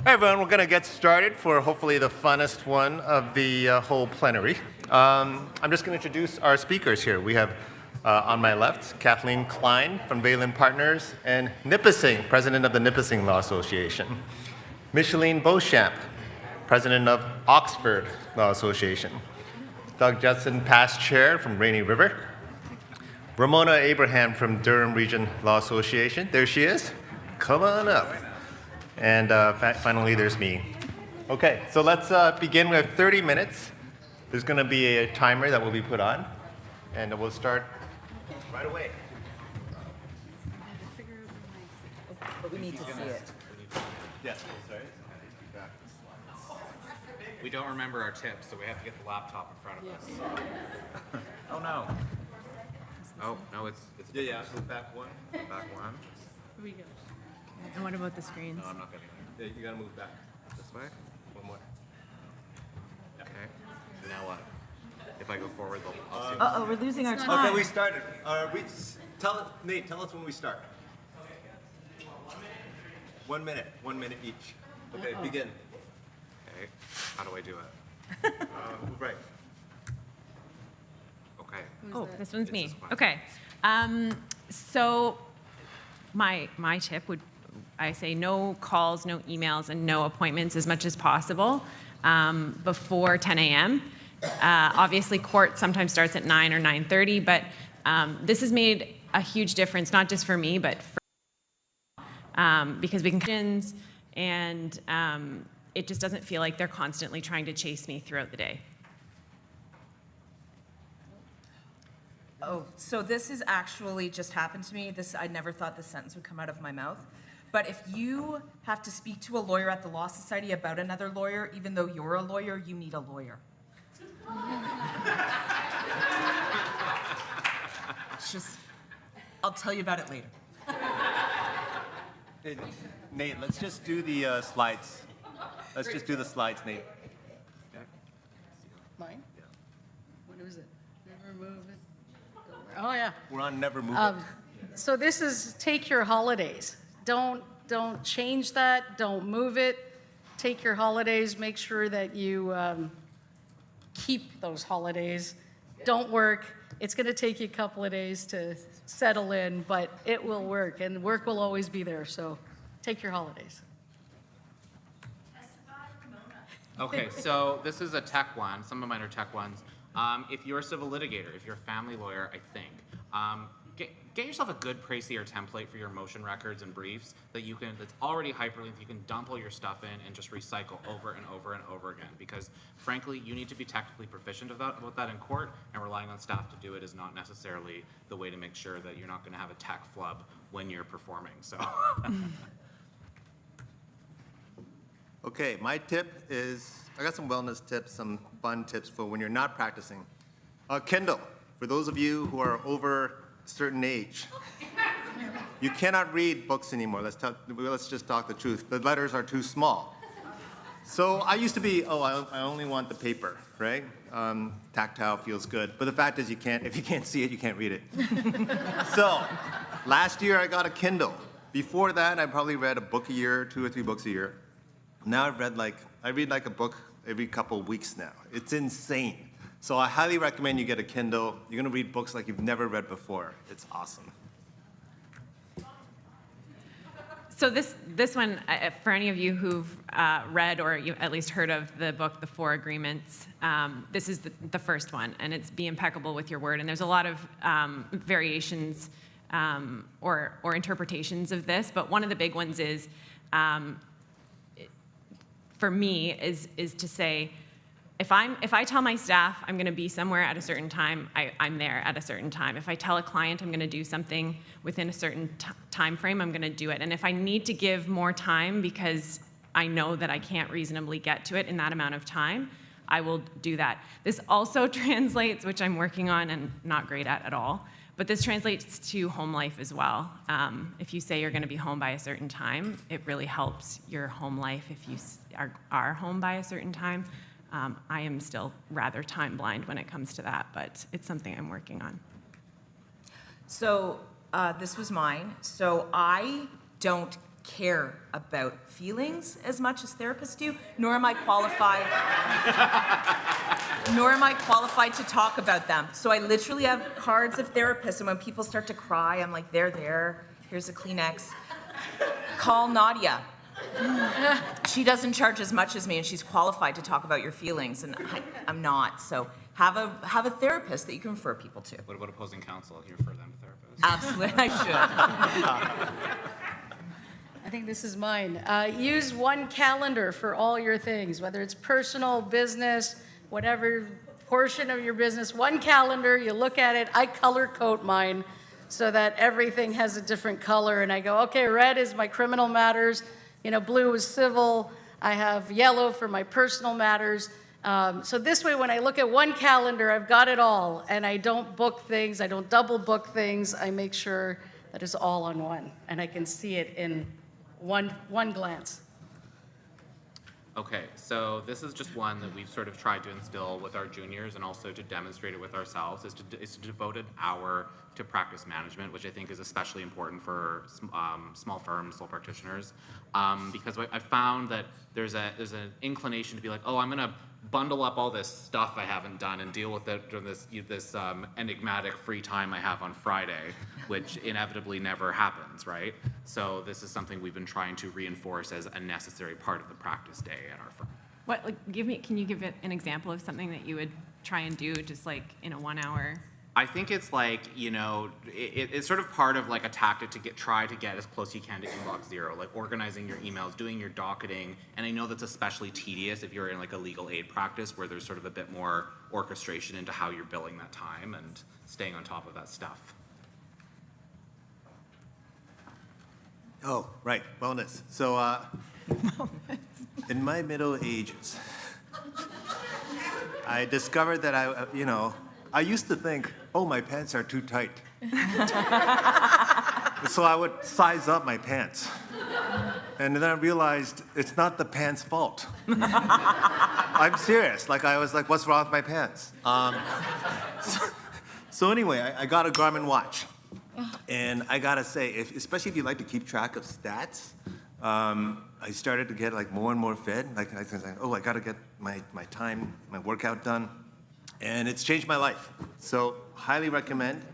Hi everyone, we're going to get started for hopefully the funnest one of the whole plenary. I'm just going to introduce our speakers here. We have on my left, Kathleen Klein from Valen Partners, and Nipissing, president of the Nipissing Law Association. Micheline Beauchamp, president of Oxford Law Association. Doug Judson, past chair from Rainy River. Ramona Abraham from Durham Region Law Association. There she is. Come on up. And finally, there's me. Okay, so let's begin. We have 30 minutes. There's going to be a timer that will be put on, and we'll start right away. But we need to see it. Yes, sorry. We don't remember our tips, so we have to get the laptop in front of us. Oh no. Oh no, it's Yeah, so back one. back one. Here we go. And what about the screens? No, I'm not getting it. Yeah, you got to move back. This way? One more. Okay. Now what? If I go forward, I'll see. Uh-oh, we're losing our time. Okay, we started. Nate, tell us when we start. 1 minute. 1 minute each. Okay, begin. Okay. How do I do it? Right. Okay. Oh, this one's It's me. this one. Okay. So my tip would, I say no calls, no emails, and no appointments as much as possible before 10 a.m. Obviously, court sometimes starts at 9 or 9:30, but this has made a huge difference, not just for me, but for because we can and it just doesn't feel like they're constantly trying to chase me throughout the day. Oh, so this has actually just happened to me. I never thought this sentence would come out of my mouth. But if you have to speak to a lawyer at the Law Society about another lawyer, even though you're a lawyer, you need a lawyer. I'll tell you about it later. Hey, Nate, let's just do the slides. Let's just do the slides, Nate. Mine? What is it? Never move it. Oh, yeah. We're on Never Move It. So this is take your holidays. Don't change that. Don't move it. Take your holidays. Make sure that you keep those holidays. Don't work. It's going to take you a couple of days to settle in, but it will work, and work will always be there. So take your holidays. Okay, so this is a tech one. Some of mine are tech ones. If you're a civil litigator, if you're a family lawyer, I think, get yourself a good précis or template for your motion records and briefs that's already hyperlinked. You can dump all your stuff in and just recycle over and over and over again. Because frankly, you need to be technically proficient about that in court, and relying on staff to do it is not necessarily the way to make sure that you're not going to have a tech flub when you're performing. So. Okay, my tip is, I got some wellness tips, some fun tips for when you're not practicing. Kindle, for those of you who are over a certain age, you cannot read books anymore. Let's just talk the truth. The letters are too small. So I used to be, I only want the paper, right? Tactile feels good. But the fact is if you can't see it, you can't read it. So last year I got a Kindle. Before that, I probably read a book a year, 2 or 3 books a year. Now I read like a book every couple of weeks now. It's insane. So I highly recommend you get a Kindle. You're gonna read books like you've never read before. It's awesome. So this one, for any of you who've read or you at least heard of the book, The Four Agreements, this is the first one, and it's be impeccable with your word. And there's a lot of variations or interpretations of this, but one of the big ones is, for me, is to say, if I tell my staff I'm going to be somewhere at a certain time, I'm there at a certain time. If I tell a client I'm going to do something within a certain time frame, I'm going to do it. And if I need to give more time because I know that I can't reasonably get to it in that amount of time, I will do that. This also translates, which I'm working on and not great at all, but this translates to home life as well. If you say you're going to be home by a certain time, it really helps your home life if you are home by a certain time. I am still rather time blind when it comes to that, but it's something I'm working on. So this was mine. So I don't care about feelings as much as therapists do, nor am I qualified to talk about them. So I literally have cards of therapists, and when people start to cry, I'm like, there, here's a Kleenex. Call Nadia. She doesn't charge as much as me, and she's qualified to talk about your feelings, and I'm not. So have a therapist that you can refer people to. What about opposing counsel? You refer them to therapists. Absolutely, I should. I think this is mine. Use one calendar for all your things, whether it's personal, business, whatever portion of your business. One calendar, you look at it. I color code mine so that everything has a different color. And I go, okay, red is my criminal matters. Blue is civil. I have yellow for my personal matters. So this way, when I look at one calendar, I've got it all. And I don't book things. I don't double book things. I make sure that it's all on one. And I can see it in one glance. Okay, so this is just one that we've sort of tried to instill with our juniors and also to demonstrate it with ourselves, is to devote an hour to practice management, which I think is especially important for small firms, sole practitioners, because I found that there's an inclination to be like, oh, I'm going to bundle up all this stuff I haven't done and deal with it during this enigmatic free time I have on Friday, which inevitably never happens, right? So this is something we've been trying to reinforce as a necessary part of the practice day at our firm. Can you give it an example of something that you would try and do just like in a 1 hour? I think it's like, it's sort of part of like a tactic to try to get as close as you can to inbox zero, like organizing your emails, doing your docketing. And I know that's especially tedious if you're in like a legal aid practice where there's sort of a bit more orchestration into how you're billing that time and staying on top of that stuff. Oh, right, wellness. So in my Middle Ages, I discovered that I used to think, oh, my pants are too tight. So I would size up my pants. And then I realized it's not the pants' fault. I'm serious. I was like, what's wrong with my pants? So anyway, I got a Garmin watch. And I gotta say, especially if you like to keep track of stats, I started to get more and more fit. I was like, oh, I gotta get my workout done. And it's changed my life. So highly recommend.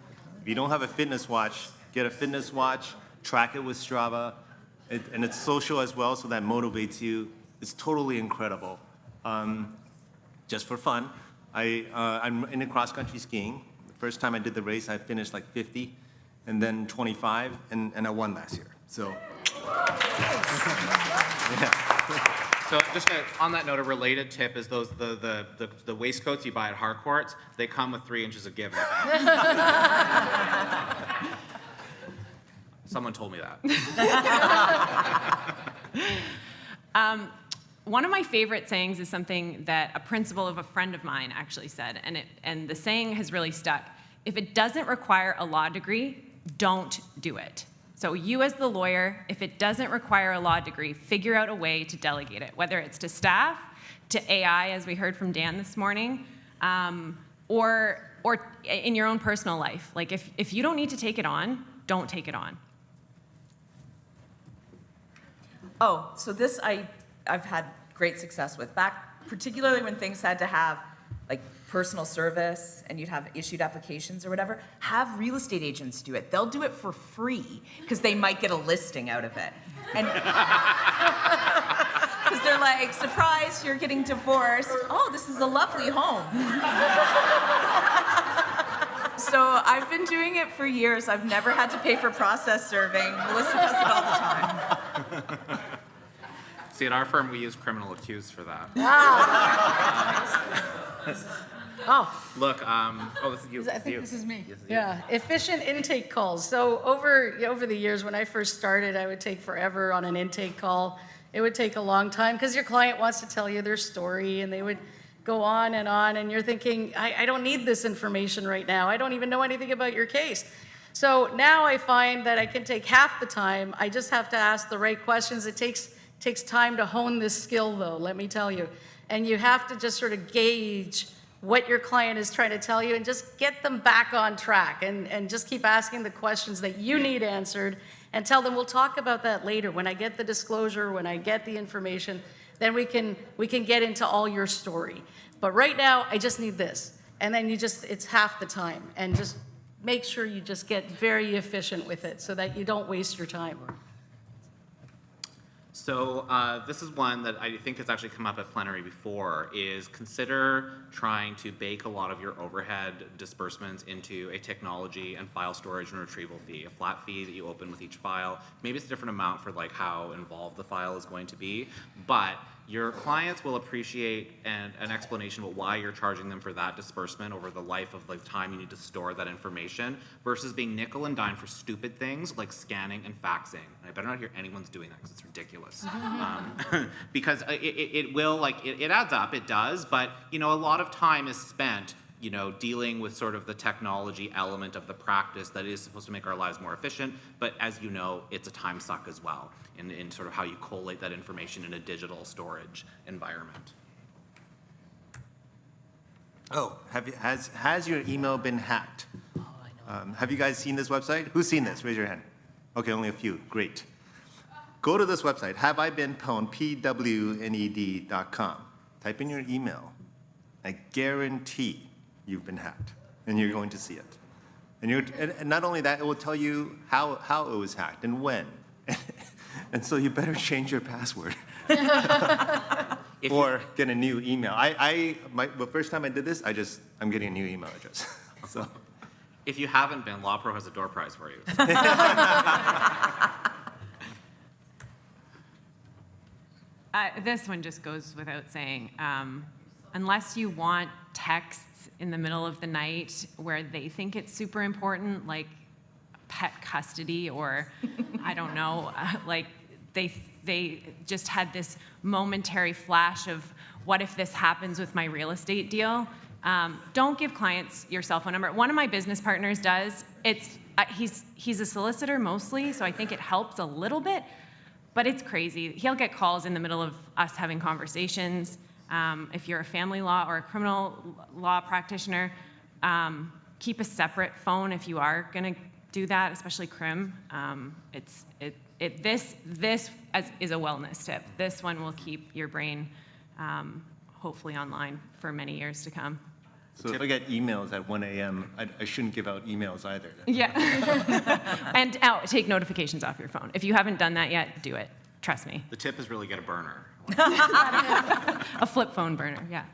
If you don't have a fitness watch, get a fitness watch, track it with Strava, and it's social as well, so that motivates you. It's totally incredible. Just for fun, I'm into cross-country skiing. The first time I did the race, I finished 50, and then 25, and I won last year. So, yeah. So just on that note, a related tip is the waistcoats you buy at Harcourt's, they come with 3 inches of give in the back. Someone told me that. One of my favorite sayings is something that a principal of a friend of mine actually said, and the saying has really stuck. If it doesn't require a law degree, don't do it. So you as the lawyer, if it doesn't require a law degree, figure out a way to delegate it, whether it's to staff, to AI, as we heard from Dan this morning, or in your own personal life. If you don't need to take it on, don't take it on. Oh, so this I've had great success with. Back, particularly when things had to have personal service and you'd have issued applications or whatever, have real estate agents do it. They'll do it for free because they might get a listing out of it. And because they're like, surprise, you're getting divorced. Oh, this is a lovely home. So I've been doing it for years. I've never had to pay for process serving. Melissa does it all the time. See, at our firm, we use criminal accused for that. Oh. Look, this is you. I think you. this is me. This is you. Yeah, efficient intake calls. So over the years, when I first started, I would take forever on an intake call. It would take a long time because your client wants to tell you their story, and they would go on, and you're thinking, I don't need this information right now. I don't even know anything about your case. So now I find that I can take half the time. I just have to ask the right questions. It takes time to hone this skill, though, let me tell you. And you have to just sort of gauge what your client is trying to tell you and just get them back on track and just keep asking the questions that you need answered and tell them, we'll talk about that later. When I get the disclosure, when I get the information, then we can get into all your story. But right now, I just need this. And then it's half the time. And just make sure you just get very efficient with it so that you don't waste your time. So this is one that I think has actually come up at Plenary before, is consider trying to bake a lot of your overhead disbursements into a technology and file storage and retrieval fee, a flat fee that you open with each file. Maybe it's a different amount for like how involved the file is going to be, but your clients will appreciate an explanation about why you're charging them for that disbursement over the life of the time you need to store that information versus being nickel and dime for stupid things like scanning and faxing. And I better not hear anyone's doing that because it's ridiculous. Because it will, like, it adds up, it does, but, you know, a lot of time is spent, you know, dealing with sort of the technology element of the practice that is supposed to make our lives more efficient, but as you know, it's a time suck as well in sort of how you collate that information in a digital storage environment. Oh, has your email been hacked? Have you guys seen this website? Who's seen this? Raise your hand. Okay, only a few. Great. Go to this website, haveibeenpwned, pwned.com. Type in your email. I guarantee you've been hacked, and you're going to see it. And not only that, it will tell you how it was hacked and when. And so you better change your password. Or get a new email. The first time I did this, I'm getting a new email address. So, if you haven't been, Law Pro has a door prize for you. This one just goes without saying. Unless you want texts in the middle of the night where they think it's super important, like pet custody or I don't know, like they just had this momentary flash of what if this happens with my real estate deal. Don't give clients your cell phone number. One of my business partners does. He's a solicitor mostly, so I think it helps a little bit, but it's crazy. He'll get calls in the middle of us having conversations. If you're a family law or a criminal law practitioner, keep a separate phone if you are going to do that, especially crim. This is a wellness tip. This one will keep your brain hopefully online for many years to come. So if I get emails at 1 a.m., I shouldn't give out emails either. Yeah. And take notifications off your phone. If you haven't done that yet, do it. Trust me. The tip is really get a burner. A flip phone burner, yeah.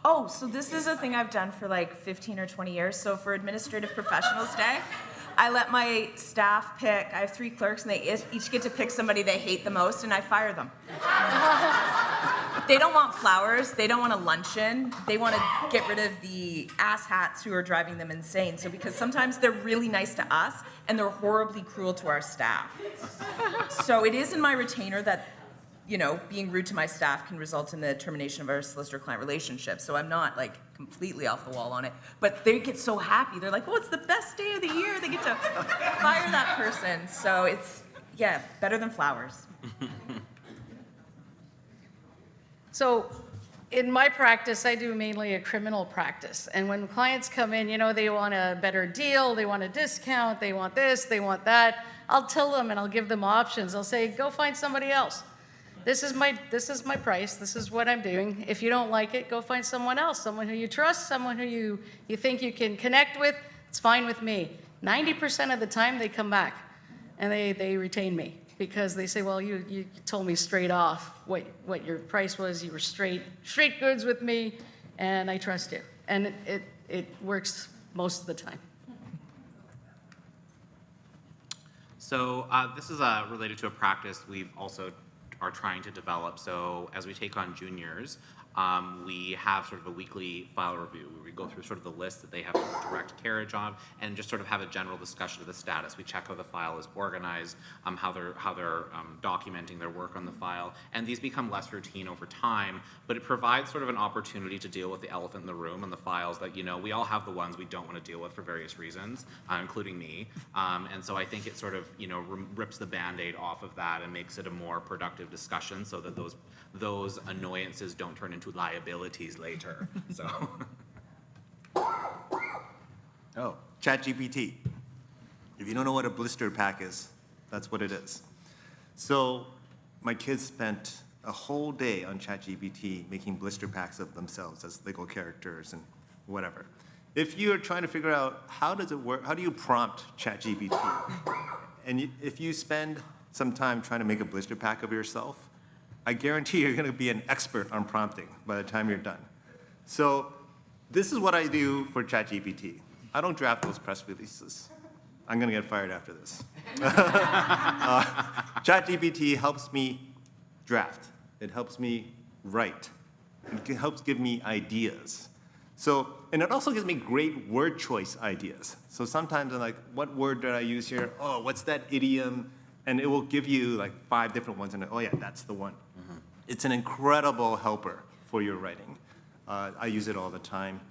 Oh, so this is a thing I've done for like 15 or 20 years. So for Administrative Professionals Day, I let my staff pick. I have 3 clerks, and they each get to pick somebody they hate the most, and I fire them. They don't want flowers. They don't want a luncheon. They want to get rid of the asshats who are driving them insane. So because sometimes they're really nice to us, and they're horribly cruel to our staff. So it is in my retainer that, you know, being rude to my staff can result in the termination of our solicitor-client relationship. So I'm not like completely off the wall on it, but they get so happy. They're like, "Oh, it's the best day of the year." They get to fire that person. So it's, yeah, better than flowers. So in my practice, I do mainly a criminal practice. And when clients come in, you know, they want a better deal, they want a discount, they want this, they want that. I'll tell them and I'll give them options. I'll say, go find somebody else. This is my price. This is what I'm doing. If you don't like it, go find someone else, someone who you trust, someone who you think you can connect with. It's fine with me. 90% of the time they come back and they retain me because they say, well, you told me straight off what your price was. You were straight goods with me, and I trust you. And it works most of the time. So this is related to a practice we've also are trying to develop. So as we take on juniors, we have sort of a weekly file review where we go through sort of the list that they have direct carriage on and just sort of have a general discussion of the status. We check how the file is organized, how they're documenting their work on the file, and these become less routine over time, but it provides sort of an opportunity to deal with the elephant in the room and the files that, you know, we all have the ones we don't want to deal with for various reasons, including me, and so I think it sort of, you know, rips the Band-Aid off of that and makes it a more productive discussion so that those annoyances don't turn into liabilities later. So. Oh, ChatGPT. If you don't know what a blister pack is, that's what it is. So my kids spent a whole day on ChatGPT making blister packs of themselves as Lego characters and whatever. If you're trying to figure out how does it work, how do you prompt ChatGPT, and if you spend some time trying to make a blister pack of yourself, I guarantee you're going to be an expert on prompting by the time you're done. So this is what I do for ChatGPT. I don't draft those press releases. I'm going to get fired after this. ChatGPT helps me draft. It helps me write. It helps give me ideas. So, and it also gives me great word choice ideas. So sometimes I'm like, what word did I use here? Oh, what's that idiom? And it will give you like 5 different ones, and oh yeah, that's the one. It's an incredible helper for your writing. I use it all the time.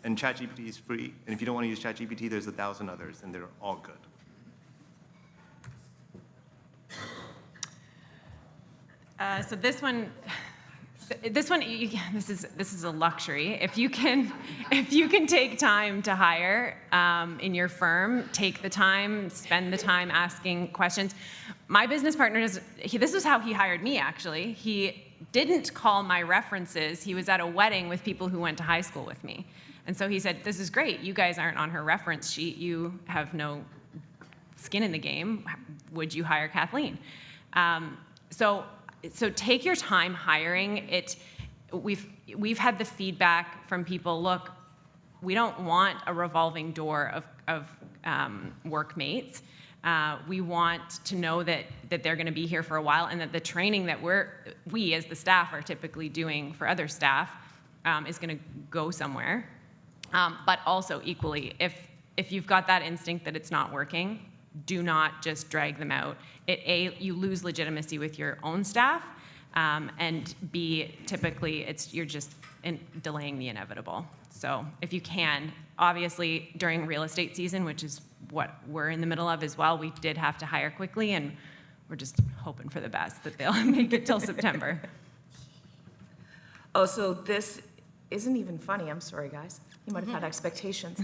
And ChatGPT is free. And if you don't want to use ChatGPT, there's 1,000 others, and they're all good. So this one, this is a luxury. If you can take time to hire in your firm, take the time, spend the time asking questions. My business partner this was how he hired me, actually. He didn't call my references. He was at a wedding with people who went to high school with me. And so he said, this is great. You guys aren't on her reference sheet. You have no skin in the game. Would you hire Kathleen? So take your time hiring it. We've had the feedback from people, look, we don't want a revolving door of workmates. We want to know that they're going to be here for a while, and that the training that we as the staff are typically doing for other staff is going to go somewhere. But also equally, if you've got that instinct that it's not working, do not just drag them out. You lose legitimacy with your own staff, and B, typically you're just delaying the inevitable. So if you can, obviously during real estate season, which is what we're in the middle of as well, we did have to hire quickly, and we're just hoping for the best that they'll make it till September. Oh, so this isn't even funny. I'm sorry, guys. You might have had expectations.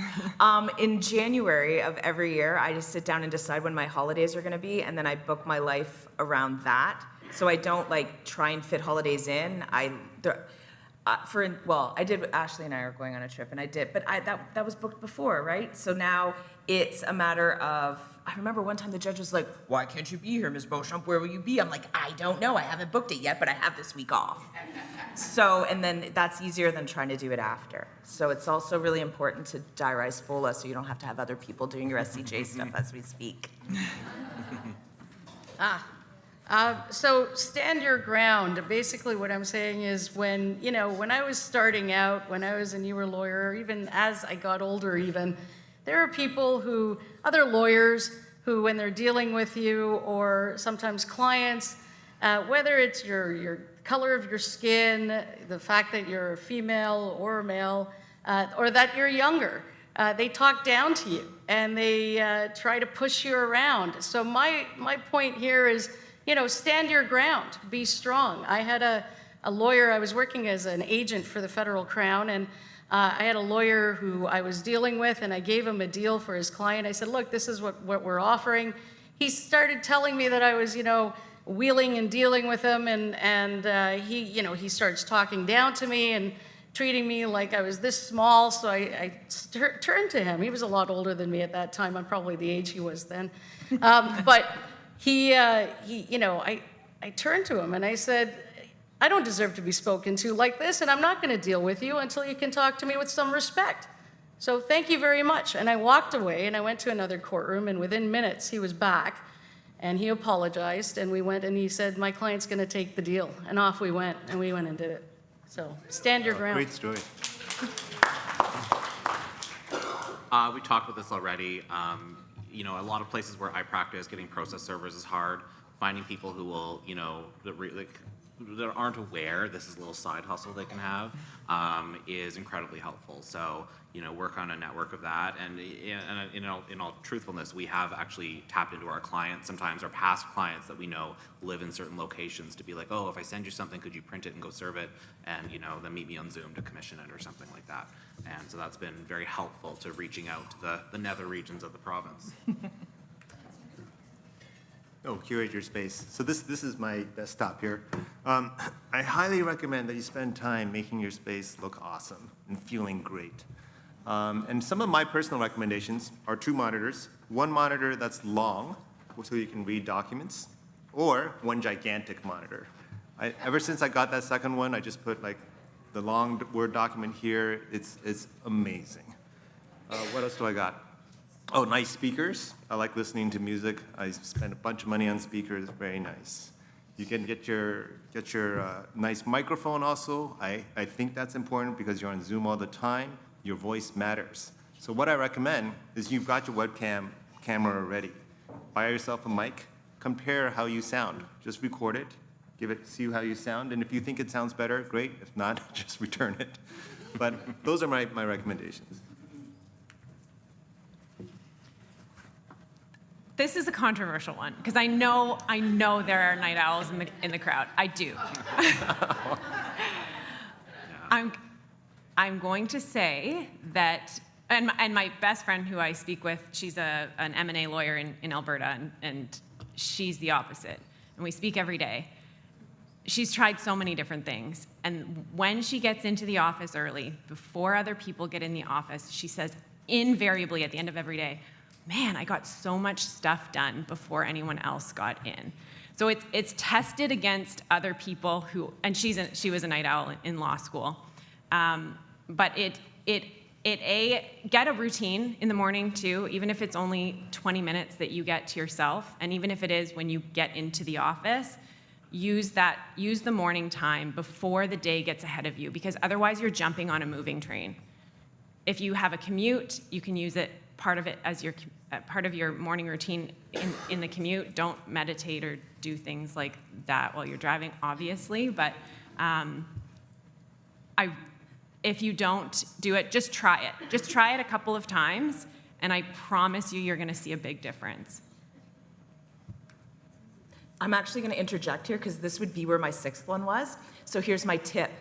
In January of every year, I just sit down and decide when my holidays are going to be, and then I book my life around that. So I don't like try and fit holidays in. I did. Ashley and I are going on a trip, and I did, but that was booked before, right? So now it's a matter of. I remember one time the judge was like, "Why can't you be here, Ms. Beauchamp? Where will you be?" I'm like, "I don't know. I haven't booked it yet, but I have this week off." So, and then that's easier than trying to do it after. So it's also really important to diarize FOLA so you don't have to have other people doing your SCJ stuff as we speak. So stand your ground. Basically what I'm saying is when I was starting out, when I was a newer lawyer, or even as I got older even, there are people other lawyers who when they're dealing with you or sometimes clients, whether it's your color of your skin, the fact that you're a female or a male, or that you're younger, they talk down to you and they try to push you around. So my point here is, stand your ground, be strong. I had a lawyer, I was working as an agent for the Federal Crown, and I had a lawyer who I was dealing with, and I gave him a deal for his client. I said, look, this is what we're offering. He started telling me that I was, wheeling and dealing with him, and he starts talking down to me and treating me like I was this small, so I turned to him. He was a lot older than me at that time. I'm probably the age he was then. But I turned to him and I said, I don't deserve to be spoken to like this, and I'm not going to deal with you until you can talk to me with some respect. So thank you very much. And I walked away and I went to another courtroom, and within minutes he was back and he apologized, and we went and he said, my client's going to take the deal. And off we went, and we went and did it. So stand your ground. Great story. We talked about this already. A lot of places where I practice, getting process servers is hard. Finding people who will, that aren't aware this is a little side hustle they can have is incredibly helpful. So, work on a network of that. And in all truthfulness, we have actually tapped into our clients, sometimes our past clients that we know live in certain locations, to be like, oh, if I send you something, could you print it and go serve it? And, then meet me on Zoom to commission it or something like that. And so that's been very helpful to reaching out to the nether regions of the province. Oh, curate your space. So this is my desktop here. I highly recommend that you spend time making your space look awesome and feeling great. And some of my personal recommendations are 2 monitors. One monitor that's long, so you can read documents, or one gigantic monitor. Ever since I got that second one, I just put like the long Word document here. It's amazing. What else do I got? Oh, nice speakers. I like listening to music. I spend a bunch of money on speakers. Very nice. You can get your nice microphone also. I think that's important because you're on Zoom all the time. Your voice matters. So what I recommend is you've got your webcam camera already. Buy yourself a mic. Compare how you sound. Just record it. See how you sound. And if you think it sounds better, great. If not, just return it. But those are my recommendations. This is a controversial one because I know there are night owls in the crowd. I do. I'm going to say that, and my best friend who I speak with, she's an M&A lawyer in Alberta, and she's the opposite. And we speak every day. She's tried so many different things. And when she gets into the office early, before other people get in the office, she says invariably at the end of every day, man, I got so much stuff done before anyone else got in. So it's tested against other people who, and she was a night owl in law school. But get a routine in the morning too, even if it's only 20 minutes that you get to yourself, and even if it is when you get into the office, use the morning time before the day gets ahead of you, because otherwise you're jumping on a moving train. If you have a commute, you can use it, part of it as part of your morning routine in the commute. Don't meditate or do things like that while you're driving, obviously, but if you don't do it, just try it. Just try it a couple of times, and I promise you're going to see a big difference. I'm actually going to interject here because this would be where my 6th one was. So here's my tip.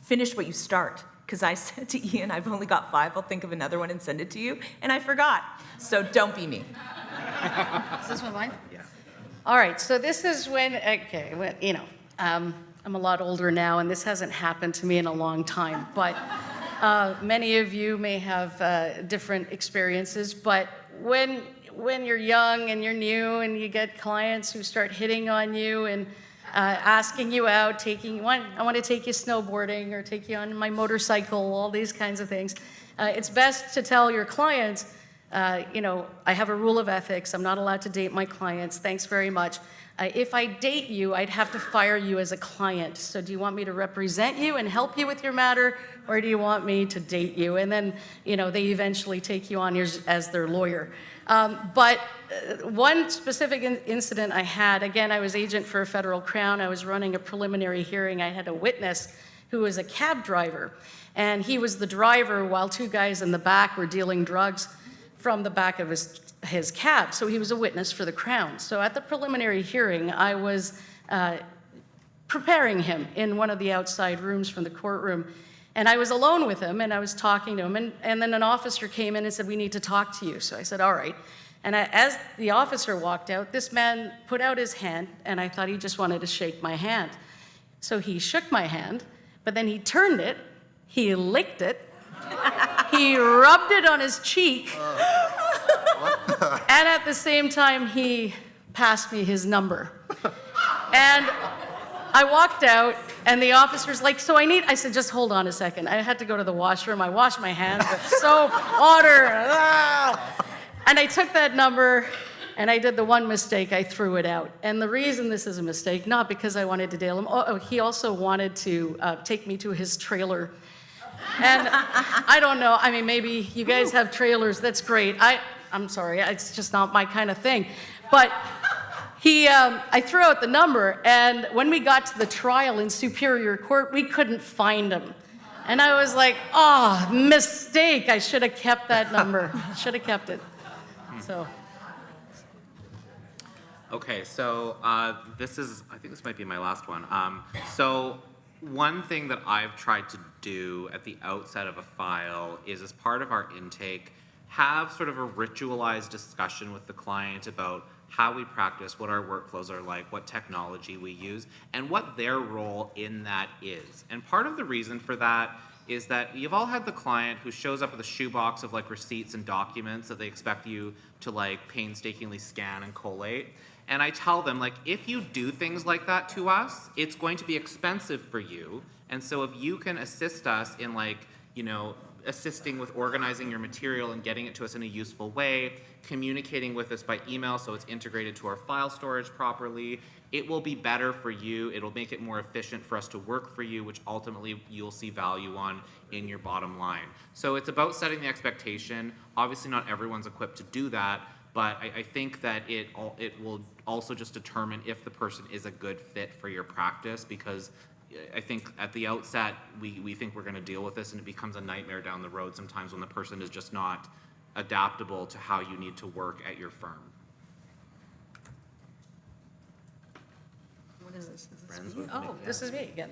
Finish what you start. Because I said to Ian, I've only got 5. I'll think of another one and send it to you. And I forgot. So don't be me. Is this one mine? Yeah. All right, so this is I'm a lot older now, and this hasn't happened to me in a long time, but many of you may have different experiences, but when you're young and you're new and you get clients who start hitting on you and asking you out, I want to take you snowboarding or take you on my motorcycle, all these kinds of things. It's best to tell your clients, I have a rule of ethics. I'm not allowed to date my clients. Thanks very much. If I date you, I'd have to fire you as a client. So do you want me to represent you and help you with your matter, or do you want me to date you? And then, they eventually take you on as their lawyer. But one specific incident I had, again, I was agent for a federal crown. I was running a preliminary hearing. I had a witness who was a cab driver, and he was the driver while 2 guys in the back were dealing drugs from the back of his cab. So he was a witness for the crown. So at the preliminary hearing, I was preparing him in one of the outside rooms from the courtroom. And I was alone with him, and I was talking to him, and then an officer came in and said, "We need to talk to you." So I said, "All right." And as the officer walked out, this man put out his hand, and I thought he just wanted to shake my hand. So he shook my hand, but then he turned it, he licked it, he rubbed it on his cheek, and at the same time, he passed me his number. And I walked out, and the officer's like, I said, just hold on a second. I had to go to the washroom. I washed my hands with soap, water, and I took that number, and I did the one mistake. I threw it out. And the reason this is a mistake, not because I wanted to date him. He also wanted to take me to his trailer. And I don't know. I mean, maybe you guys have trailers. That's great. I'm sorry. It's just not my kind of thing. But I threw out the number, and when we got to the trial in Superior Court, we couldn't find him. And I was like, mistake. I should have kept that number. Should have kept it. So. Okay, so I think this might be my last one. So one thing that I've tried to do at the outset of a file is, as part of our intake, have sort of a ritualized discussion with the client about how we practice, what our workflows are like, what technology we use, and what their role in that is. And part of the reason for that is that you've all had the client who shows up with a shoebox of like receipts and documents that they expect you to like painstakingly scan and collate. And I tell them, like, if you do things like that to us, it's going to be expensive for you. And so if you can assist us in like, you know, assisting with organizing your material and getting it to us in a useful way, communicating with us by email so it's integrated to our file storage properly, it will be better for you. It'll make it more efficient for us to work for you, which ultimately you'll see value on in your bottom line. So it's about setting the expectation. Obviously not everyone's equipped to do that, but I think that it will also just determine if the person is a good fit for your practice, because I think at the outset, we think we're going to deal with this, and it becomes a nightmare down the road sometimes when the person is just not adaptable to how you need to work at your firm. What is this? Friends with Oh, me. this is me again.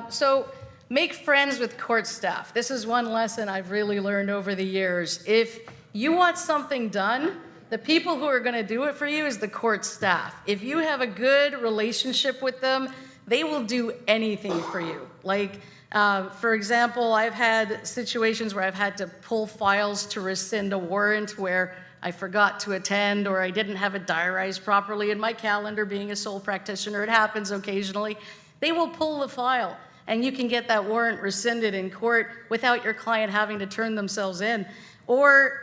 So make friends with court staff. This is one lesson I've really learned over the years. If you want something done, the people who are going to do it for you is the court staff. If you have a good relationship with them, they will do anything for you. Like, for example, I've had situations where I've had to pull files to rescind a warrant where I forgot to attend or I didn't have it diarized properly in my calendar. Being a sole practitioner, it happens occasionally. They will pull the file, and you can get that warrant rescinded in court without your client having to turn themselves in. Or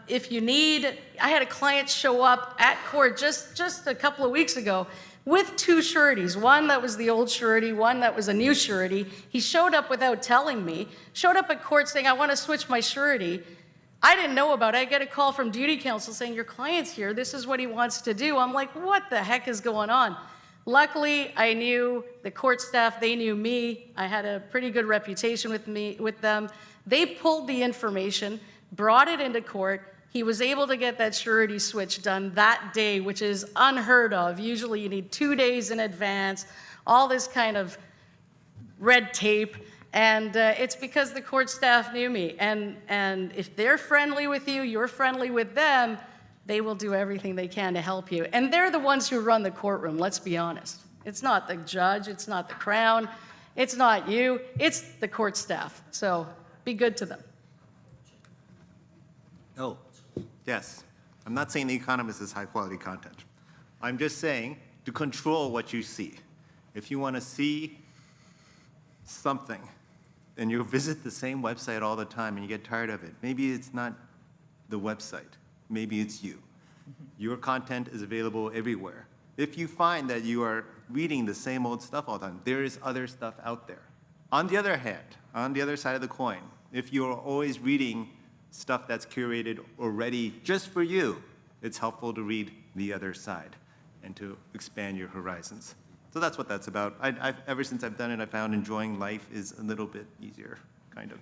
if you need, I had a client show up at court just a couple of weeks ago with two sureties, one that was the old surety, one that was a new surety. He showed up without telling me, showed up at court saying, I want to switch my surety. I didn't know about it. I get a call from duty counsel saying, your client's here, this is what he wants to do. I'm like, what the heck is going on? Luckily, I knew the court staff, they knew me. I had a pretty good reputation with them. They pulled the information, brought it into court. He was able to get that surety switch done that day, which is unheard of. Usually you need 2 days in advance, all this kind of red tape. And it's because the court staff knew me. And if they're friendly with you, you're friendly with them, they will do everything they can to help you. And they're the ones who run the courtroom, let's be honest. It's not the judge, it's not the Crown, it's not you, it's the court staff. So be good to them. Oh, yes. I'm not saying The Economist is high-quality content. I'm just saying to control what you see. If you want to see something, and you visit the same website all the time and you get tired of it, maybe it's not the website. Maybe it's you. Your content is available everywhere. If you find that you are reading the same old stuff all the time, there is other stuff out there. On the other hand, on the other side of the coin, if you're always reading stuff that's curated already just for you, it's helpful to read the other side and to expand your horizons. So that's what that's about. Ever since I've done it, I found enjoying life is a little bit easier, kind of.